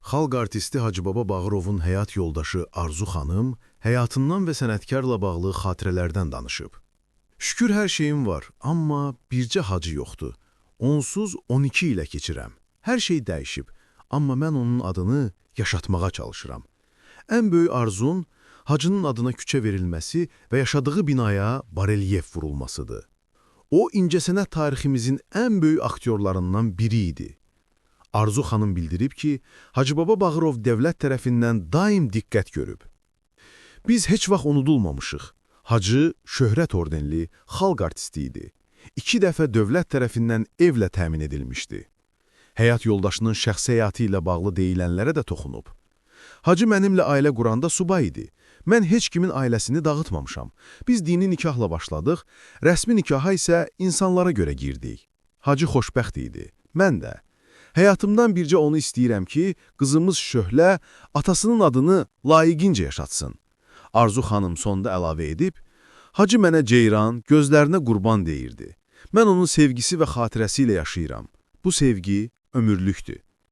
Xalq artisti Hacıbaba Bağırovun həyat yoldaşı Arzu xanım həyatından və sənətkarla bağlı xatirələrdən danışıb. Şükür hər şeyim var, amma bircə hacı yoxdur. Onsuz 12 ilə keçirəm. Hər şey dəyişib, amma mən onun adını yaşatmağa çalışıram. Ən böyük arzun hacının adına küçə verilməsi və yaşadığı binaya barelyef vurulmasıdır. O, incəsənət tariximizin ən böyük aktyorlarından biri idi. Arzu xanım bildirib ki, Hacıbaba Bağırov dövlət tərəfindən daim diqqət görüb. Biz heç vaxt unudulmamışıq. Hacı şöhrət ordenli xalq artisti idi. 2 dəfə dövlət tərəfindən evlə təmin edilmişdi. Həyat yoldaşının şəxsi həyatı ilə bağlı deyilənlərə də toxunub. Hacı mənimlə ailə quranda subay idi. Mən heç kimin ailəsini dağıtmamışam. Biz dini nikahla başladıq, rəsmi nikaha isə insanlara görə girdik. Hacı xoşbəxt idi, mən də. Həyatımdan bircə onu istəyirəm ki, qızımız Şöhlə atasının adını layiqincə yaşatsın. Arzu xanım sonda əlavə edib, Hacı mənə ceyran, gözlərinə qurban deyirdi. Mən onun sevgisi və xatirəsi ilə yaşayıram. Bu sevgi ömürlükdür.